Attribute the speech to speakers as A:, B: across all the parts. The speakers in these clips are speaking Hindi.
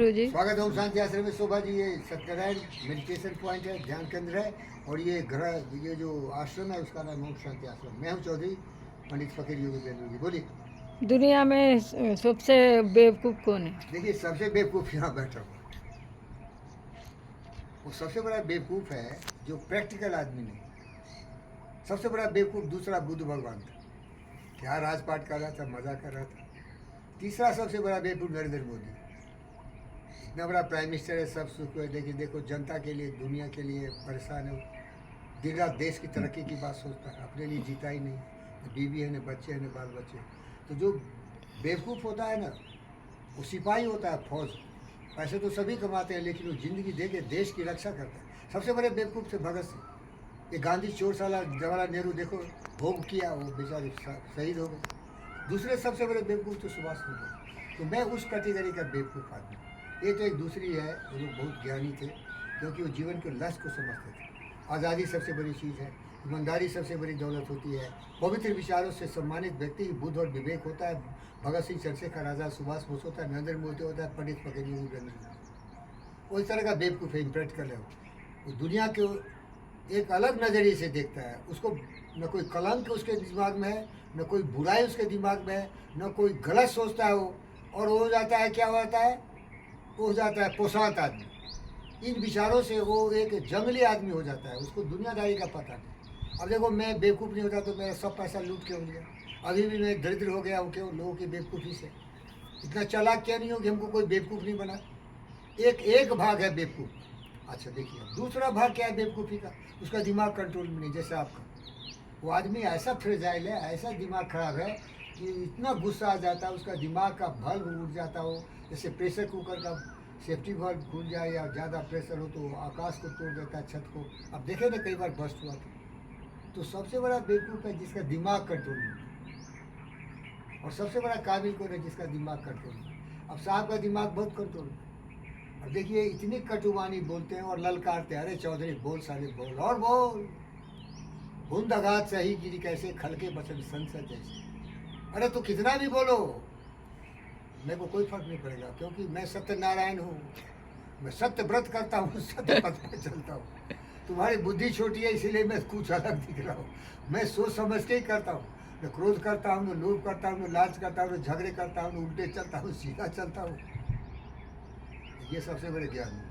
A: जी।
B: स्वागत है ओम शांति आश्रम में। शोभा जी, ये सत्यनारायण मेडिटेशन पॉइंट है, ध्यान केंद्र है। और ये घर, ये जो आश्रम है उसका नाम ओम शांति आश्रम। मैं हूँ चौधरी पंडित फकीर योगी बेलू जी। बोलिए।
A: दुनिया में सबसे बेवकूफ़ कौन है?
B: देखिए, सबसे बेवकूफ़ यहाँ बैठा हुआ है। वो सबसे बड़ा बेवकूफ़ है जो प्रैक्टिकल आदमी नहीं। सबसे बड़ा बेवकूफ़ दूसरा बुद्ध भगवान था, क्या राजपाट कर रहा था, मजा कर रहा था। तीसरा सबसे बड़ा बेवकूफ़ नरेंद्र मोदी, इतना बड़ा प्राइम मिनिस्टर है, सब सुख है। देखिए, देखो जनता के लिए, दुनिया के लिए परेशान है। दिन रात देश की तरक्की की बात सोचता है, अपने लिए जीता ही नहीं। न बीवी है, न बच्चे हैं, न बाल बच्चे। तो जो बेवकूफ़ होता है ना, वो सिपाही होता है, फौज। पैसे तो सभी कमाते हैं, लेकिन वो ज़िंदगी दे के देश की रक्षा करता है। सबसे बड़े बेवकूफ़ थे भगत सिंह। ये गांधी चोर साला जवाहरलाल नेहरू, देखो भोग किया, वो बेचारे शहीद हो गए। दूसरे सबसे बड़े बेवकूफ़ तो सुभाष चंद्र बोस। तो मैं उस कैटेगरी का बेवकूफ़ आदमी। ये तो एक दूसरी है, वो लोग बहुत ज्ञानी थे, क्योंकि वो जीवन के लक्ष्य को समझते थे। आज़ादी सबसे बड़ी चीज़ है, ईमानदारी सबसे बड़ी दौलत होती है, पवित्र विचारों से सम्मानित व्यक्ति की बुद्ध और विवेक होता है। भगत सिंह, चंद्रशेखर आज़ाद, सुभाष बोस होता है, नरेंद्र मोदी होता है, पंडित फकीर योगी। वो इस तरह का बेवकूफ़ है, इम्प्रैक्टिकल है। वो दुनिया के एक अलग नज़रिए से देखता है। उसको न कोई कलंक उसके दिमाग में है, न कोई बुराई उसके दिमाग में है, न कोई गलत सोचता है वो। और वो हो जाता है, क्या होता है, वो हो जाता है पोशाक आदमी। इन विचारों से वो एक जंगली आदमी हो जाता है, उसको दुनियादारी का पता नहीं। अब देखो, मैं बेवकूफ़ नहीं होता तो मेरा सब पैसा लूट के हो गया। अभी भी मैं दरिद्र हो गया हूँ, क्यों? लोगों की बेवकूफ़ी से। इतना चालाक क्या नहीं हो कि हमको कोई बेवकूफ़ नहीं बना। एक एक भाग है बेवकूफ़। अच्छा देखिए, दूसरा भाग क्या है बेवकूफ़ी का? उसका दिमाग कंट्रोल में नहीं, जैसे आपका। वो आदमी ऐसा फ्रेजाइल है, ऐसा दिमाग खराब है कि इतना गुस्सा आ जाता है, उसका दिमाग का बल्ब उड़ जाता हो। जैसे प्रेशर कुकर का सेफ्टी बल्ब खुल जाए या ज़्यादा प्रेशर हो तो आकाश को तोड़ देता है, छत को। अब देखे ना, कई बार बस्ट हुआ था। तो सबसे बड़ा बेवकूफ़ है जिसका दिमाग कंट्रोल में नहीं। और सबसे बड़ा काबिल कौन है? जिसका दिमाग कंट्रोल में। अब साहब का दिमाग बहुत कंट्रोल में। अब देखिए, इतनी कटुवानी बोलते हैं और ललकारते हैं, अरे चौधरी बोल, साले बोल और बोल। हुंदगात सही गिरी कैसे, खलके बचन संसद जैसे। अरे तो कितना भी बोलो, मेरे को कोई फर्क नहीं पड़ेगा, क्योंकि मैं सत्यनारायण हूँ। मैं सत्य व्रत करता हूँ, सत्य पथ पर चलता हूँ। तुम्हारी बुद्धि छोटी है, इसीलिए मैं कुछ अलग दिख रहा हूँ। मैं सोच समझ के ही करता हूँ। न क्रोध करता हूँ, न लोभ करता हूँ, न लालच करता हूँ, न झगड़े करता हूँ, न उल्टे चलता हूँ, सीधा चलता हूँ। ये सबसे बड़े ज्ञान है।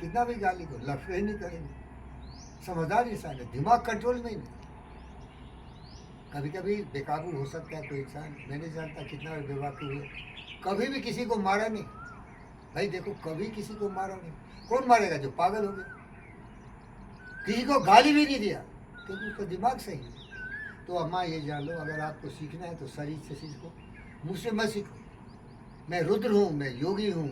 B: कितना भी गाली को लफड़े नहीं करेंगे। समझदार इंसान है, दिमाग कंट्रोल में ही नहीं। कभी कभी बेकाबू हो सकता है कोई इंसान, मैं नहीं जानता कितना बेवकूफ़ हुए। कभी भी किसी को मारा नहीं भाई, देखो कभी किसी को मारा नहीं। कौन मारेगा? जो पागल हो गया। किसी को गाली भी नहीं दिया, क्योंकि उसका दिमाग सही है। तो अम्मा ये जान लो, अगर आपको सीखना है तो शरीर से सीखो, मुझसे मत सीखो। मैं रुद्र हूँ, मैं योगी हूँ,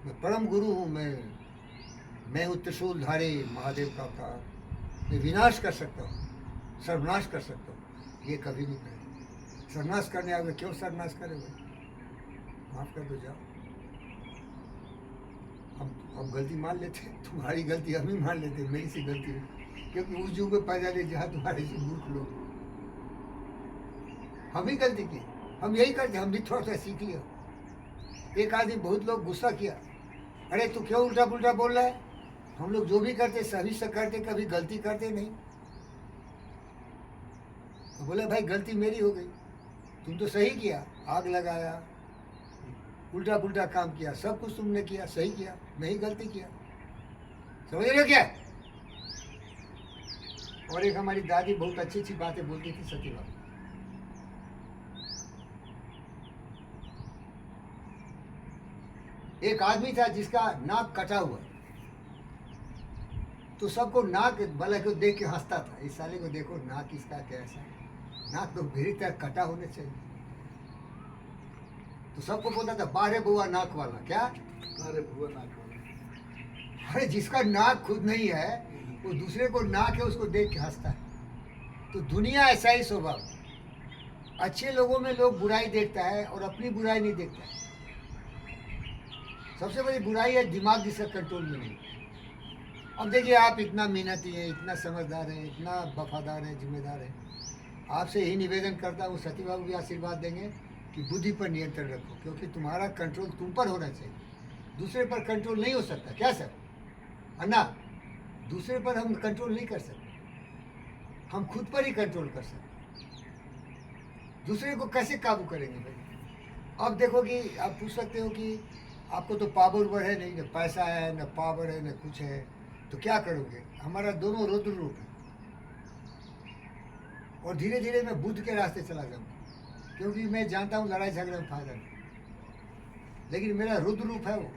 B: मैं परम गुरु हूँ, मैं हूँ त्रिशूलधारी महादेव का अवतार। मैं विनाश कर सकता हूँ, सर्वनाश कर सकता हूँ। ये कभी नहीं करेगा। सर्वनाश करने आओगे, क्यों सर्वनाश करोगे? माफ़ कर दो, जाओ। हम गलती मान लेते, तुम्हारी गलती हम ही मान लेते, मेरी सी गलती है, क्योंकि उस युग में पैदा ले जहाँ तुम्हारे से मूर्ख लोग। हम ही गलती की, हम यही करते, हम भी थोड़ा सा सीख लिया। एक आदमी, बहुत लोग गुस्सा किया, अरे तू क्यों उल्टा पुल्टा बोल रहा है? हम लोग जो भी करते सही से करते, कभी गलती करते नहीं। तो बोले भाई गलती मेरी हो गई, तुम तो सही किया, आग लगाया, उल्टा पुल्टा काम किया, सब कुछ तुमने किया, सही किया, मैं ही गलती किया। समझ रहे हो क्या? और एक हमारी दादी बहुत अच्छी अच्छी बातें बोलती थी, सती बात। एक आदमी था जिसका नाक कटा हुआ, तो सबको नाक भले को देख के हंसता था, इस साले को देखो नाक इसका कैसा है, नाक तो मेरी तरह कटा होना चाहिए। तो सबको बोलता था, बारे बुआ नाक वाला। क्या?
C: अरे बुआ नाक वाला।
B: अरे जिसका नाक खुद नहीं है, वो दूसरे को नाक है उसको देख के हंसता है। तो दुनिया ऐसा ही स्वभाव। अच्छे लोगों में लोग बुराई देखता है और अपनी बुराई नहीं देखता है। सबसे बड़ी बुराई है दिमाग जिसका कंट्रोल में नहीं। अब देखिए, आप इतना मेहनती हैं, इतना समझदार हैं, इतना वफादार हैं, जिम्मेदार हैं। आपसे यही निवेदन करता हूँ, सती बाबू भी आशीर्वाद देंगे कि बुद्धि पर नियंत्रण रखो, क्योंकि तुम्हारा कंट्रोल तुम पर होना चाहिए। दूसरे पर कंट्रोल नहीं हो सकता क्या सर? अन्ना, दूसरे पर हम कंट्रोल नहीं कर सकते, हम खुद पर ही कंट्रोल कर सकते। दूसरे को कैसे काबू करेंगे भाई? अब देखो कि आप पूछ सकते हो कि आपको तो पावर उवर है नहीं, न पैसा है, न पावर है, न कुछ है, तो क्या करोगे? हमारा दोनों रुद्र रूप है, और धीरे धीरे मैं बुद्ध के रास्ते चला जाऊंगा, क्योंकि मैं जानता हूँ लड़ाई झगड़े में फायदा नहीं, लेकिन मेरा रुद्र रूप है वो,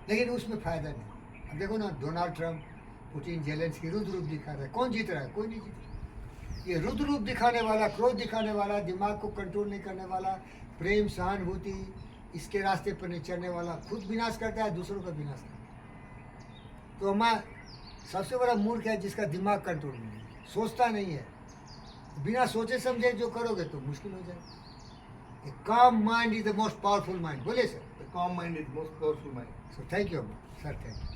B: लेकिन उसमें फायदा नहीं। अब देखो ना, Donald Trump, Putin, Zelensky Rudra रूप दिखा रहा है, कौन जीत रहा है? कोई नहीं जीत रहा। ये रुद्र रूप दिखाने वाला, क्रोध दिखाने वाला, दिमाग को कंट्रोल नहीं करने वाला, प्रेम सहानुभूति इसके रास्ते पर नहीं चलने वाला, खुद विनाश करता है, दूसरों का विनाश करता है। तो हमारा सबसे बड़ा मूर्ख है जिसका दिमाग कंट्रोल नहीं है, सोचता नहीं है, बिना सोचे समझे जो करोगे तो मुश्किल हो जाएगा। A calm mind is the most powerful mind. बोले sir?
C: The calm mind is most powerful mind.
B: So thank you sir, thank you.